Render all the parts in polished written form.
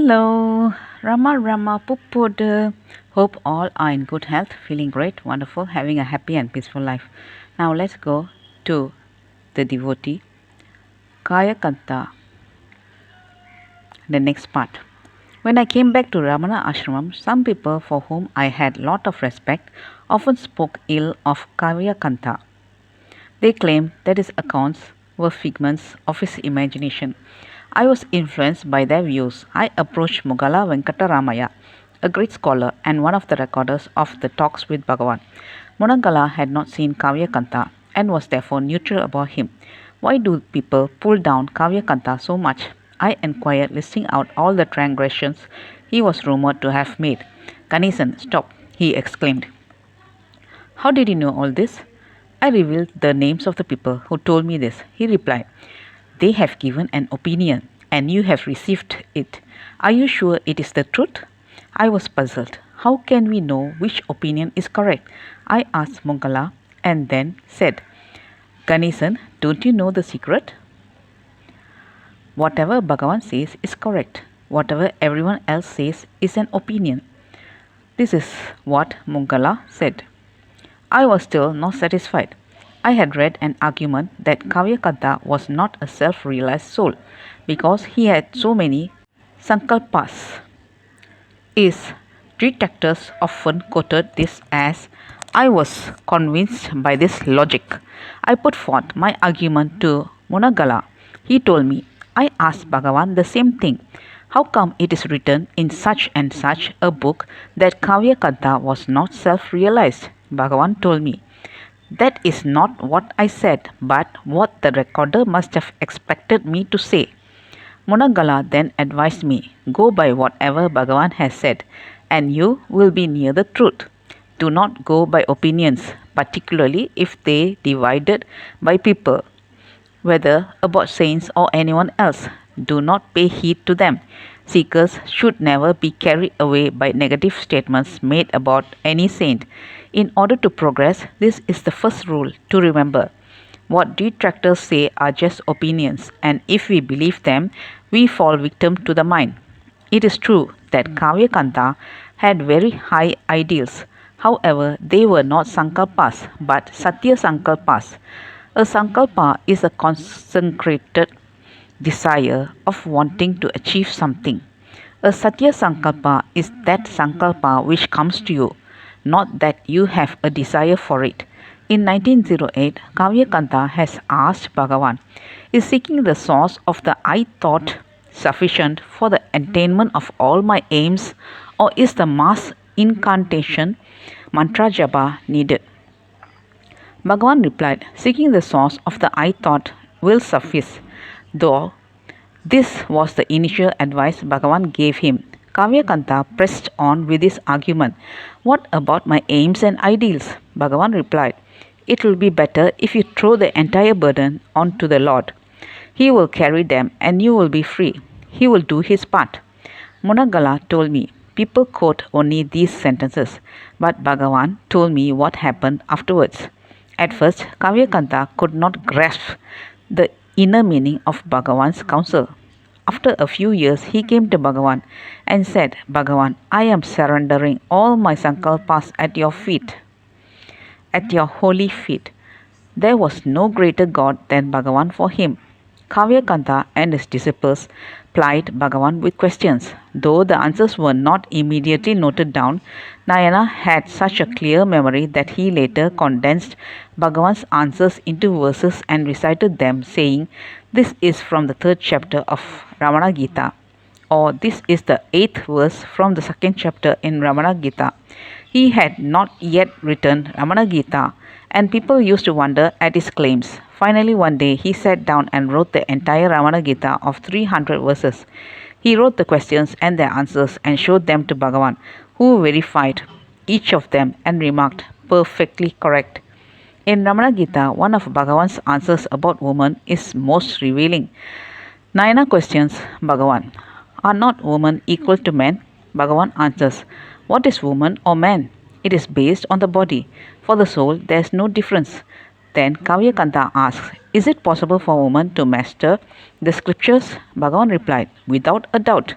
Hello, Rama Puppudu. Hope all are in good health, feeling great, wonderful, having a happy and peaceful life. Now let's go to the devotee, Kaya Kanta, the next part. When I came back to Ramana Ashramam, some people for whom I had lot of respect often spoke ill of Kavya Kanta. They claimed that his accounts were figments of his imagination. I was influenced by their views. I approached Mogala Venkataramaya, a great scholar and one of the recorders of the talks with Bhagavan. Munagala had not seen Kavya Kanta and was therefore neutral about him. Why do people pull down Kavya Kanta so much? I inquired, listing out all the transgressions he was rumored to have made. Ganesan, stop, he exclaimed. How did you know all this? I revealed the names of the people who told me this. He replied, They have given an opinion and you have received it. Are you sure it is the truth? I was puzzled. How can we know which opinion is correct? I asked Mongala and then said, Ganesan, don't you know the secret? Whatever Bhagavan says is correct. Whatever everyone else says is an opinion. This is what Mongala said. I was still not satisfied. I had read an argument that Kavyakanta was not a self-realized soul because he had so many sankalpas. His detractors often quoted this as, I was convinced by this logic. I put forth my argument to Munagala. He told me, I asked Bhagavan the same thing. How come it is written in such and such a book that Kavyakanta was not self-realized? Bhagavan told me, that is not what I said, but what the recorder must have expected me to say. Munagala then advised me, go by whatever Bhagavan has said, and you will be near the truth. Do not go by opinions, particularly if they divided by people, whether about saints or anyone else. Do not pay heed to them. Seekers should never be carried away by negative statements made about any saint. In order to progress, this is the first rule to remember. What detractors say are just opinions, and if we believe them, we fall victim to the mind. It is true that Kavyakanta had very high ideals. However, they were not sankalpas, but satya sankalpas. A sankalpa is a concentrated desire of wanting to achieve something. A satya sankalpa is that sankalpa which comes to you, not that you have a desire for it. In 1908, Kavyakanta has asked Bhagavan, is seeking the source of the I thought sufficient for the attainment of all my aims, or is the mass incantation mantra japa needed? Bhagavan replied, seeking the source of the I thought will suffice, though this was the initial advice Bhagavan gave him. Kavyakanta pressed on with his argument. What about my aims and ideals? Bhagavan replied, it will be better if you throw the entire burden onto the Lord. He will carry them and you will be free. He will do his part. Munagala told me, people quote only these sentences, but Bhagavan told me what happened afterwards. At first, Kavyakanta could not grasp the inner meaning of Bhagavan's counsel. After a few years, he came to Bhagavan and said, Bhagavan, I am surrendering all my sankalpas at your feet, at your holy feet. There was no greater God than Bhagavan for him. Kavyakanta and his disciples plied Bhagavan with questions. Though the answers were not immediately noted down, Nayana had such a clear memory that he later condensed Bhagavan's answers into verses and recited them, saying, This is from the 3rd chapter of Ramana Gita, or this is the 8th verse from the 2nd chapter in Ramana Gita. He had not yet written Ramana Gita, and people used to wonder at his claims. Finally, one day, he sat down and wrote the entire Ramana Gita of 300 verses. He wrote the questions and their answers and showed them to Bhagavan, who verified each of them and remarked, perfectly correct. In Ramana Gita, one of Bhagavan's answers about woman is most revealing. Nayana questions Bhagavan, are not women equal to men? Bhagavan answers, what is woman or man? It is based on the body. For the soul, there is no difference. Then Kavyakanta asks, is it possible for women to master the scriptures? Bhagavan replied, without a doubt.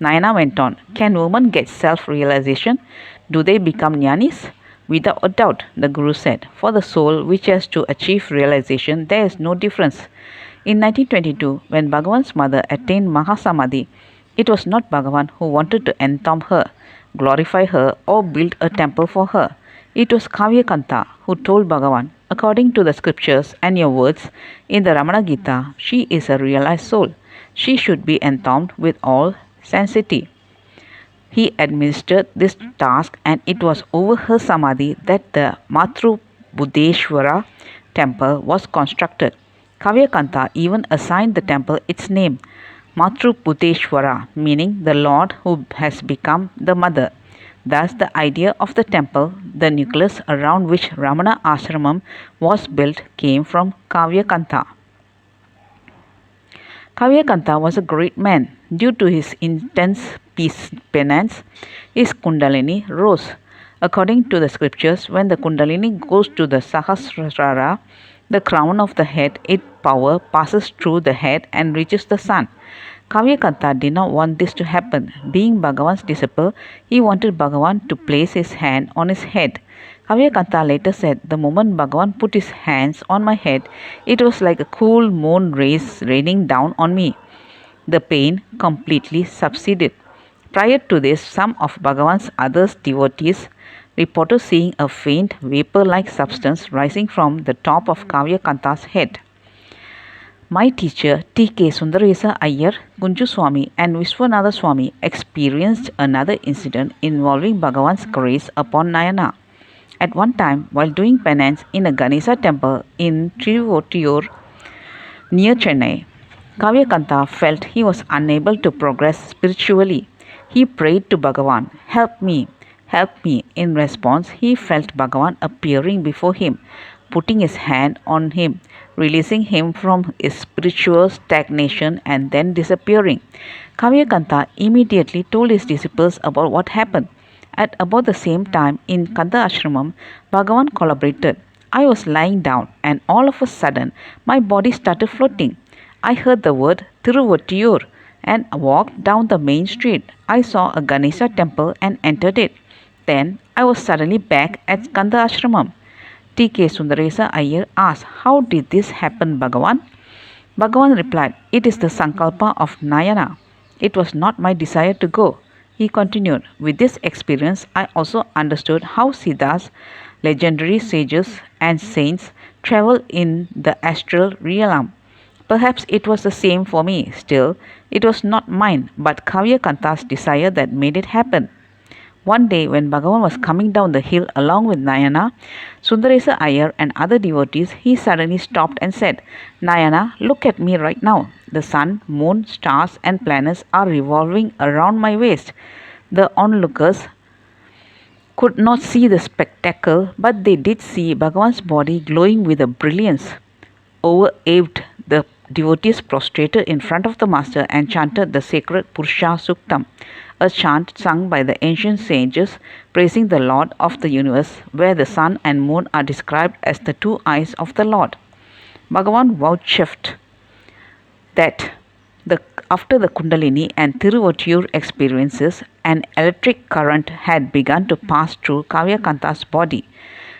Nayana went on, can women get self-realization? Do they become jnanis? Without a doubt, the Guru said, for the soul which has to achieve realization, there is no difference. In 1922, when Bhagavan's mother attained Mahasamadhi, it was not Bhagavan who wanted to entomb her, glorify her, or build a temple for her. It was Kavyakanta who told Bhagavan, according to the scriptures and your words in the Ramana Gita, she is a realized soul. She should be entombed with all sanctity. He administered this task, and it was over her samadhi that the Matru Buddheshwara temple was constructed. Kavyakanta even assigned the temple its name, Matru Buddheshwara, meaning the Lord who has become the mother. Thus, the idea of the temple, the nucleus around which Ramana Ashramam was built, came from Kavyakanta. Kavyakanta was a great man. Due to his intense penance, his Kundalini rose. According to the scriptures, when the Kundalini goes to the Sahasrara, the crown of the head, its power passes through the head and reaches the sun. Kavyakanta did not want this to happen. Being Bhagavan's disciple, he wanted Bhagavan to place his hand on his head. Kavyakanta later said, the moment Bhagavan put his hands on my head, it was like a cool moon rays raining down on me. The pain completely subsided. Prior to this, some of Bhagavan's other devotees reported seeing a faint vapor-like substance rising from the top of Kavyakanta's head. My teacher T.K. Sundaresa Iyer, Gunju Swami and Vishwanatha Swami experienced another incident involving Bhagavan's grace upon Nayana. At one time, while doing penance in a Ganesan temple in Trivottiur near Chennai, Kavyakanta felt he was unable to progress spiritually. He prayed to Bhagavan, help me, help me. In response, he felt Bhagavan appearing before him, putting his hand on him, releasing him from his spiritual stagnation and then disappearing. Kavyakanta immediately told his disciples about what happened. At about the same time in Kanda Ashramam, Bhagavan collaborated. I was lying down and all of a sudden my body started floating. I heard the word Tiruvottiur and walked down the main street. I saw a Ganesha temple and entered it. Then I was suddenly back at Kanda Ashramam. T.K. Sundaresa Iyer asked, how did this happen, Bhagavan? Bhagavan replied, it is the sankalpa of Nayana. It was not my desire to go. He continued, with this experience, I also understood how Siddhas, legendary sages and saints, travel in the astral realm. Perhaps it was the same for me. Still, it was not mine, but Kavyakanta's desire that made it happen. One day, when Bhagavan was coming down the hill along with Nayana, Sundaresa Iyer and other devotees, he suddenly stopped and said, Nayana, look at me right now. The sun, moon, stars and planets are revolving around my waist. The onlookers could not see the spectacle, but they did see Bhagavan's body glowing with a brilliance. Overawed, the devotees prostrated in front of the master and chanted the sacred Purusha Suktam, a chant sung by the ancient sages praising the Lord of the universe, where the sun and moon are described as the two eyes of the Lord. Bhagavan vouchsafed that after the Kundalini and Tiruvottiur experiences, an electric current had begun to pass through Kavyakanta's body.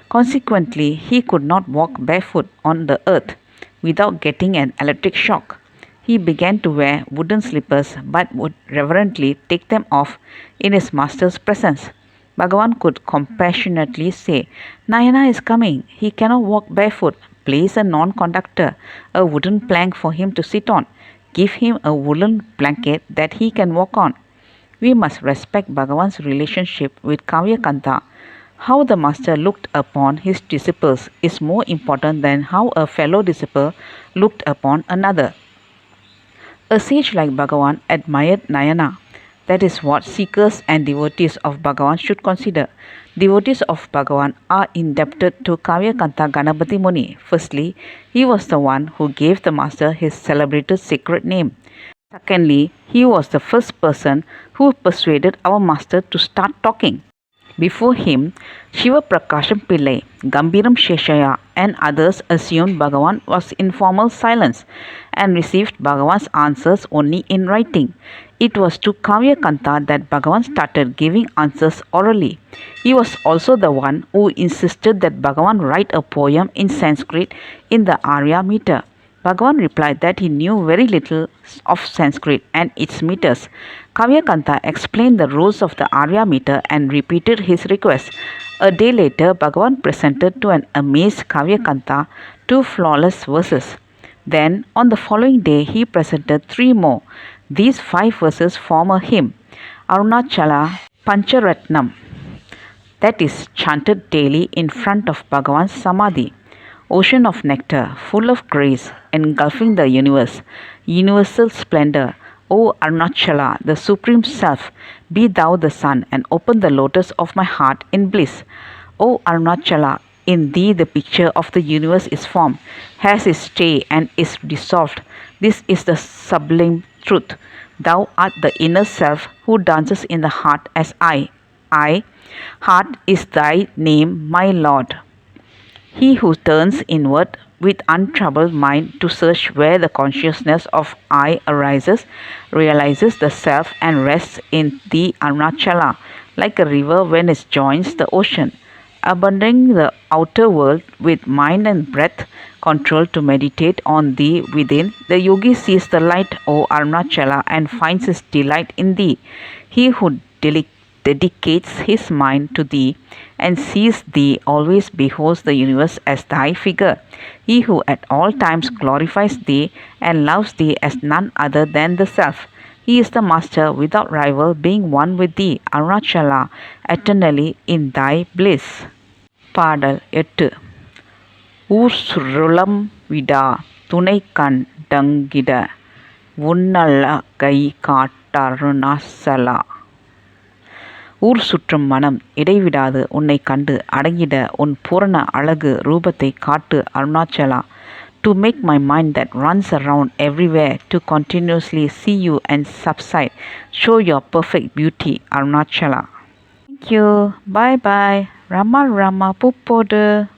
Consequently, he could not walk barefoot on the earth without getting an electric shock. He began to wear wooden slippers but would reverently take them off in his master's presence. Bhagavan could compassionately say, Nayana is coming. He cannot walk barefoot. Place a non-conductor, a wooden plank for him to sit on. Give him a woolen blanket that he can walk on. We must respect Bhagavan's relationship with Kavyakanta. How the master looked upon his disciples is more important than how a fellow disciple looked upon another. A sage like Bhagavan admired Nayana. That is what seekers and devotees of Bhagavan should consider. Devotees of Bhagavan are indebted to Kavyakanta Ganapati Muni. Firstly, he was the one who gave the master his celebrated sacred name. Secondly, he was the first person who persuaded our master to start talking. Before him, Shiva Prakasham Pillai, Gambiram Sheshaya, and others assumed Bhagavan was in formal silence and received Bhagavan's answers only in writing. It was to Kavya Kanta that Bhagavan started giving answers orally. He was also the one who insisted that Bhagavan write a poem in Sanskrit in the Arya meter. Bhagavan replied that he knew very little of Sanskrit and its meters. Kavyakanta explained the rules of the Arya meter and repeated his request. A day later, Bhagavan presented to an amazed Kavyakanta 2 flawless verses. Then, on the following day, he presented 3 more. These 5 verses form a hymn, Arunachala Pancharatnam, that is chanted daily in front of Bhagavan's Samadhi. Ocean of nectar, full of grace, engulfing the universe, universal splendor. O Arunachala, the Supreme Self, be thou the sun and open the lotus of my heart in bliss. O Arunachala, in thee the picture of the universe is formed, has its stay and is dissolved. This is the sublime truth. Thou art the inner self who dances in the heart as I. I, heart is thy name, my Lord. He who turns inward with untroubled mind to search where the consciousness of I arises, realizes the self and rests in the Arunachala, like a river when it joins the ocean. Abandoning the outer world with mind and breath control to meditate on thee within, the yogi sees the light, O Arunachala, and finds his delight in thee. He who dedicates his mind to thee and sees thee always beholds the universe as thy figure. He who at all times glorifies thee and loves thee as none other than the self. He is the master without rival, being one with thee, Arunachala, eternally in thy bliss. பாடல் 8. ஊர் சுருளம் விடா துணை கண்டங்கிட உன்னழகை காட்டருணாசலா. ஊர் சுற்றும் மனம் இடைவிடாது உன்னை கண்டு அடங்கிட உன் பூரண அழகு ரூபத்தை காட்டு Arunachala. To make my mind that runs around everywhere to continuously see you and subside, show your perfect beauty, Arunachala. Thank you. Bye bye. Rama Rama Puppodu.